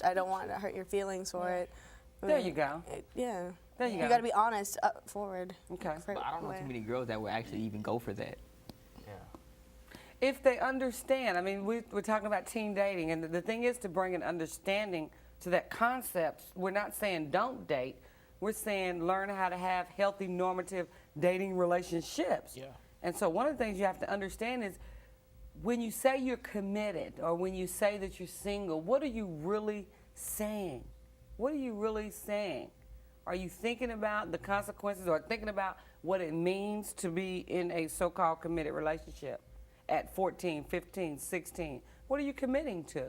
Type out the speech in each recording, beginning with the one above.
honest. I don't want to hurt your feelings for it. There you go. Yeah. There you go. You got to be honest up forward. Okay. But I don't know too many girls that would actually even go for that. If they understand, I mean, we're talking about teen dating, and the thing is to bring an understanding to that concept. We're not saying don't date. We're saying learn how to have healthy, normative dating relationships. Yeah. And so one of the things you have to understand is when you say you're committed or when you say that you're single, what are you really saying? What are you really saying? Are you thinking about the consequences or thinking about what it means to be in a so-called committed relationship at 14, 15, 16? What are you committing to?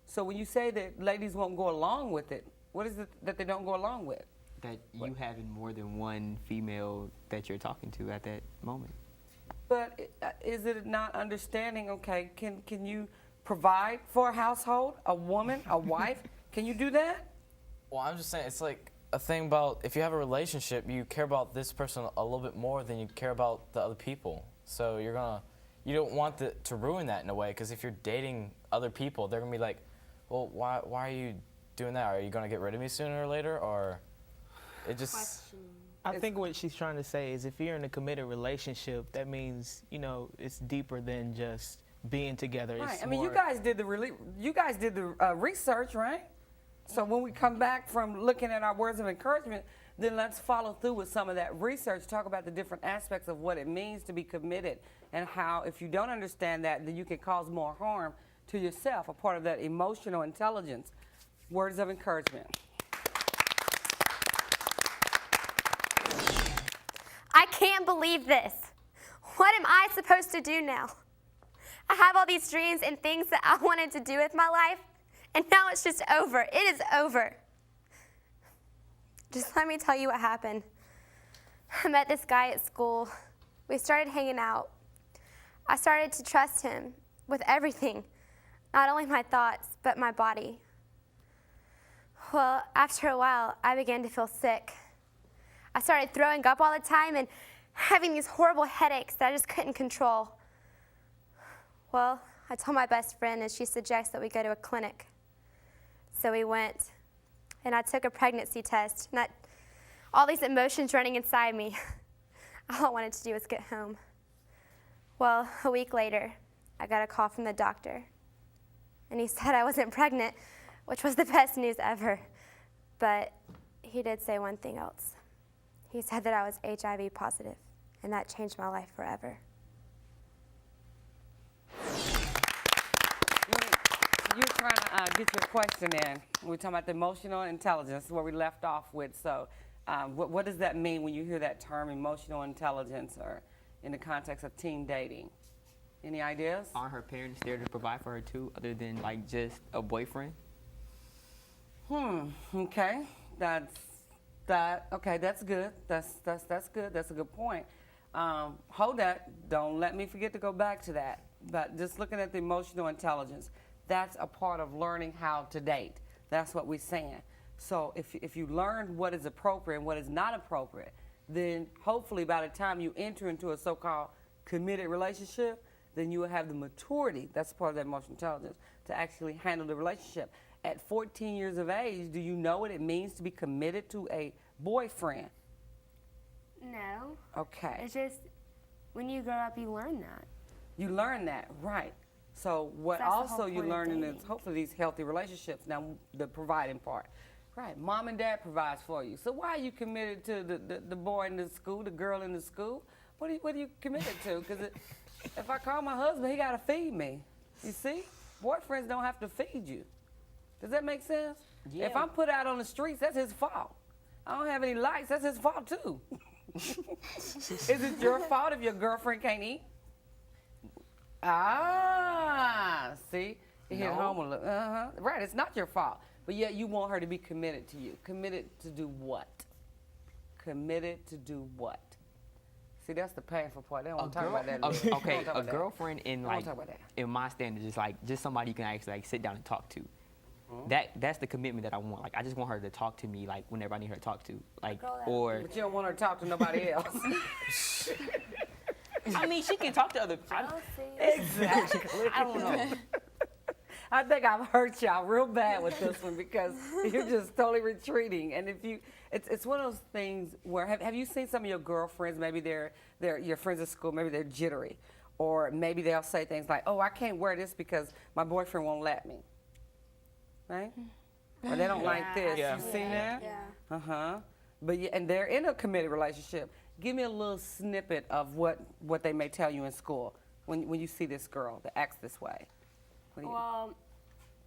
So when you say that ladies won't go along with it, what is it that they don't go along with? That you having more than one female that you're talking to at that moment. But is it not understanding, okay, can you provide for a household, a woman, a wife? Can you do that? Well, I'm just saying, it's like a thing about if you have a relationship, you care about this person a little bit more than you care about the other people. So you don't want to ruin that in a way, because if you're dating other people, they're gonna be like, well, why are you doing that? Are you gonna get rid of me sooner or later? Or it just. I think what she's trying to say is if you're in a committed relationship, that means, you know, it's deeper than just being together. Right. It's I mean, you more- guys did the research, right? So when we come back from looking at our words of encouragement, then let's follow through with some of that research, talk about the different aspects of what it means to be committed and how if you don't understand that, then you can cause more harm to yourself, a part of that emotional intelligence. Words of encouragement. I can't believe this. What am I supposed to do now? I have all these dreams and things that I wanted to do with my life, and now it's just over. It is over. Just let me tell you what happened. I met this guy at school. We started hanging out. I started to trust him with everything, not only my thoughts, but my body. Well, after a while, I began to feel sick. I started throwing up all the time and having these horrible headaches that I just couldn't control. Well, I told my best friend, and she suggested that we go to a clinic. So we went, and I took a pregnancy test, and all these emotions running inside me. All I wanted to do was get home. Well, a week later, I got a call from the doctor, and he said I wasn't pregnant, which was the best news ever. But he did say one thing else. He said that I was HIV positive, and that changed my life forever. You're trying to get your question in. We're talking about the emotional intelligence, where we left off with. So what does that mean when you hear that term, emotional intelligence, or in the context of teen dating? Any ideas? Aren't her parents there to provide for her too, other than like just a boyfriend? Okay. Okay, that's good. That's good. That's a good point. Hold that. Don't let me forget to go back to that. But just looking at the emotional intelligence, that's a part of learning how to date. That's what we're saying. So if you learn what is appropriate and what is not appropriate, then hopefully by the time you enter into a so-called committed relationship, then you will have the maturity, that's part of that emotional intelligence, to actually handle the relationship. At 14 years of age, do you know what it means to be committed to a boyfriend? No. Okay. It's just when you grow up, you learn that. You learn that, right. So what That's the also whole you're point of learning is dating. hopefully these healthy relationships. Now, the providing part. Right, mom and dad provides for you. So why are you committed to the boy in the school, the girl in the school? What are you committed to? Because if I call my husband, he got to feed me. You see? Boyfriends don't have to feed you. Does that make sense? Yeah. If I'm put out on the streets, that's his fault. I don't have any lights, that's his fault too. Is it your fault if your girlfriend can't eat? See? You hit home a little. Right, it's not your fault. But yet you want her to be committed to you. Committed to do what? Committed to do what? See, that's the painful part. They don't want to talk about that. Liz. Okay, Don't talk a about that. girlfriend in Don't like talk about that. in my standards is like just somebody you can actually like sit down and talk to. That's the commitment that I want. Like I just want her to talk to me like whenever I need her to talk to. Like or But you don't want her to talk to nobody else. I mean she can talk to other I'll see. Exactly. I don't know. I think I've hurt y'all real bad with this one because you're just totally retreating. And if you, it's one of those things where have you seen some of your girlfriends? Maybe they're your friends at school. Maybe they're jittery, or maybe they'll say things like, "Oh, I can't wear this because my boyfriend won't let me." Right? Or they don't like this. Yeah. You seen that? Yeah. Uh-huh. But yeah, and they're in a committed relationship. Give me a little snippet of what they may tell you in school when you see this girl that acts this way. What do you- Well,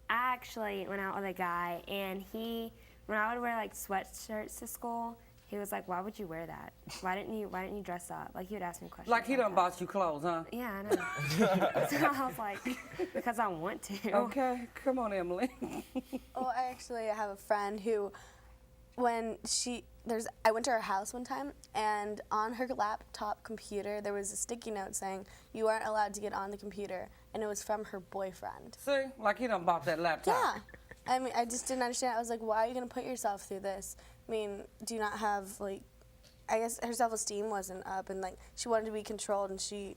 I actually went out with a guy, and when I would wear like sweatshirts to school, he was like, "Why would you wear that? Why didn't you dress up?" Like he would ask me questions. Like he done that. bought you clothes, huh? Yeah, I know. So I was like, because I want to. Okay, come on, Emily. Well, I actually have a friend who, I went to her house one time, and on her laptop computer there was a sticky note saying you aren't allowed to get on the computer, and it was from her boyfriend. See, like he done bought that laptop. Yeah. I mean, I just didn't understand. I was like, why are you going to put yourself through this? I mean, do you not have, like, I guess her self-esteem wasn't up, and, like, she wanted to be controlled, and she...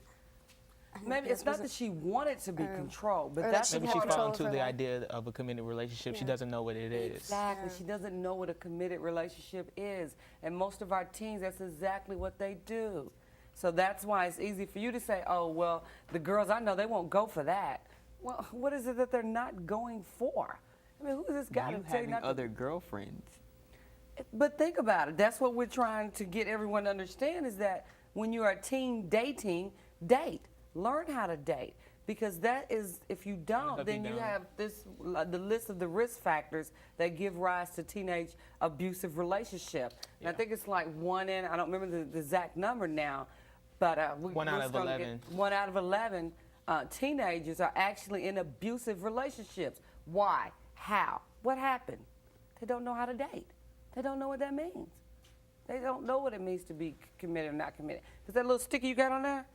Maybe it's not that she wanted to be controlled, but or that's that Maybe she she had fell control into over the that. idea of a committed relationship. She Yeah. doesn't know what it is. Exactly. She doesn't know what a committed relationship is. And most of our teens, that's exactly what they do. So that's why it's easy for you to say, oh, well, the girls I know, they won't go for that. Well, what is it that they're not going for? I mean, who is this guy You to tell you having not to? other girlfriends. But think about it. That's what we're trying to get everyone to understand is that when you are a teen dating, date. Learn how to date. Because that is, if you don't, If then you you don't. have the list of the risk factors that give rise to teenage abusive relationship. And I think it's like I don't remember the exact number now, but One out of 11. 1 out of 11 teenagers are actually in abusive relationships. Why? How? What happened? They don't know how to date. They don't know what that means. They don't know what it means to be committed or not committed. Is that little sticky you got on there?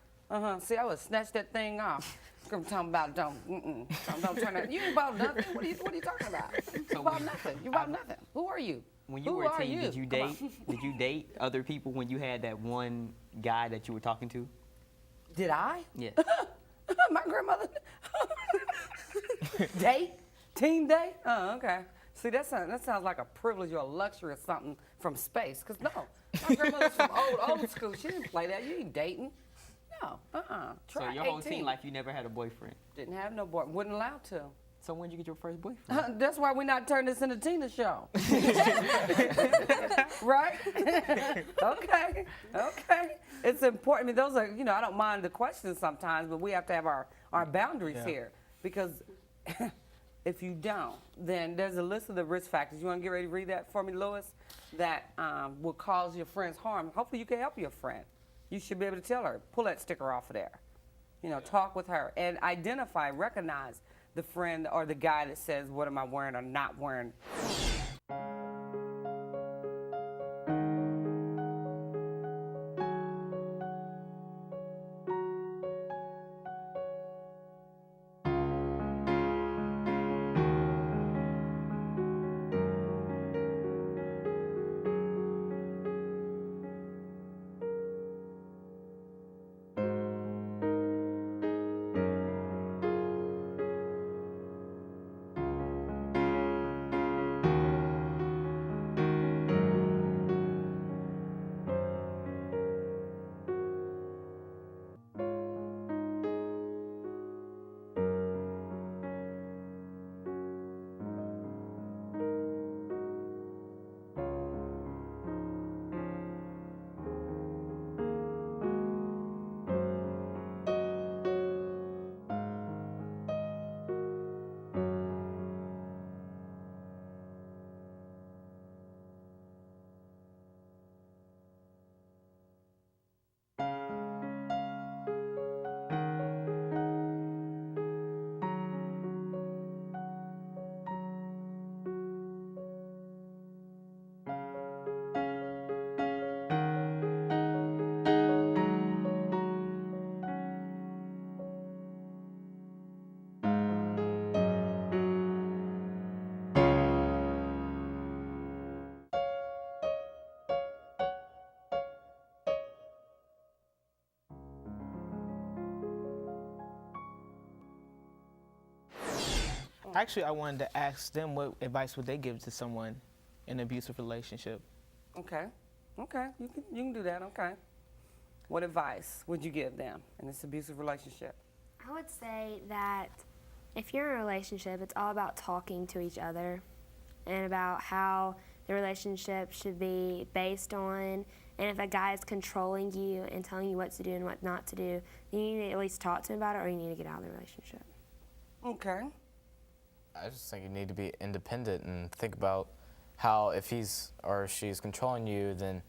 See, I would snatch that thing off. I'm talking about don't turn that. You ain't bought nothing. What are you talking about? You bought nothing. You bought nothing. Who are you? When you Who were a are teen, did you Come on. date? Did you date other people when you had that one guy that you were talking to? Did I? Yeah. My grandmother. Date? Teen date? Oh, okay. See, that sounds like a privilege or a luxury or something from space. Because no, my grandmother's from old school. She didn't play that. You ain't dating. No, So Try your whole 18. teen life, you never had a boyfriend. Didn't have no boy. Wasn't allowed to. So when did you get your first boyfriend? That's why we're not turning this into Tina show. Right? Okay. It's important. I mean, those are, I don't mind the questions sometimes, but we have to have our boundaries Yeah. here. Because if you don't, then there's a list of the risk factors. You want to get ready to read that for me, Lois? That will cause your friends harm. Hopefully you can help your friend. You should be able to tell her, pull that sticker off of there. Talk with her and recognize the friend or the guy that says, what am I wearing or not wearing? Actually, I wanted to ask them what advice would they give to someone in an abusive relationship. Okay. Okay. You can do that. Okay. What advice would you give them in this abusive relationship? I would say that if you're in a relationship, it's all about talking to each other and about how the relationship should be based on. And if a guy is controlling you and telling you what to do and what not to do, then you need to at least talk to him about it, or you need to get out of the relationship. Okay. I just think you need to be independent and think about how if he's or she's controlling you, then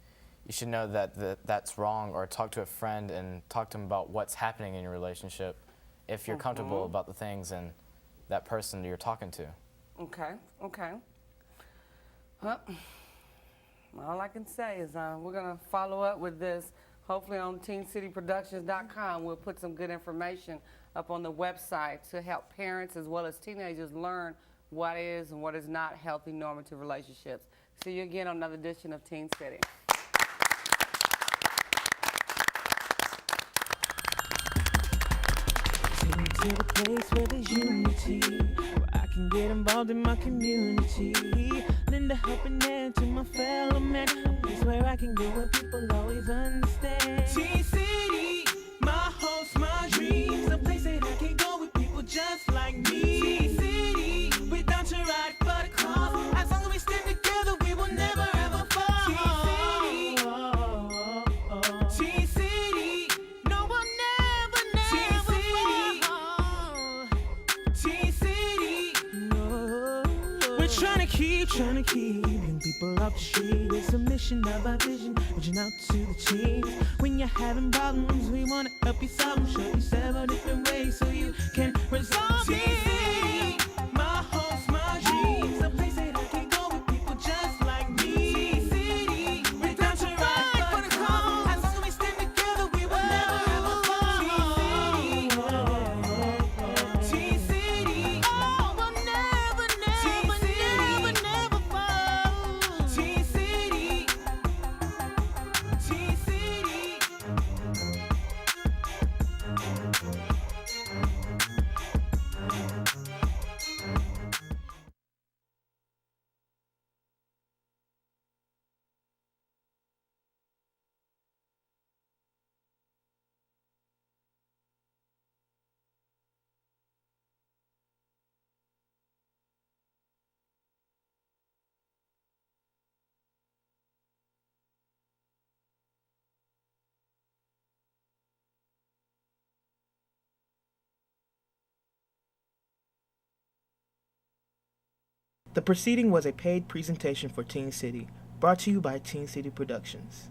you should know that that's wrong, or talk to a friend and talk to him about what's happening in your relationship if you're comfortable about the things and that person you're talking to. Okay. Okay. Well, all I can say is we're going to follow up with this hopefully on TeenCityProductions.com. We'll put some good information up on the website to help parents as well as teenagers learn what is and what is not healthy normative relationships. See you again on another edition of Teen City. Take me to the place where there's unity, where I can get involved in my community, lend a helping hand to my fellow man, a place where I can go where people always understand. Teen City, my hopes, my dreams, a place that I can go with people just like me. Teen City, we're down to ride for the cause, as long as we stand together we will never ever fall. Teen City, Teen City, no one never fall. Teen City, no. We're trying to keep young people off the street. It's a mission of our vision, reaching out to the teens. When you're having problems, we want to help you solve them, show you several different ways so you can resolve it. My hopes, my dreams, a place that I can go with people just like me. City, we're down to ride for the cause, as long as we stand together we will never ever fall. Teen City, oh, we'll never fall. Teen City, Teen City. The proceeding was a paid presentation for Teen City, brought to you by Teen City Productions.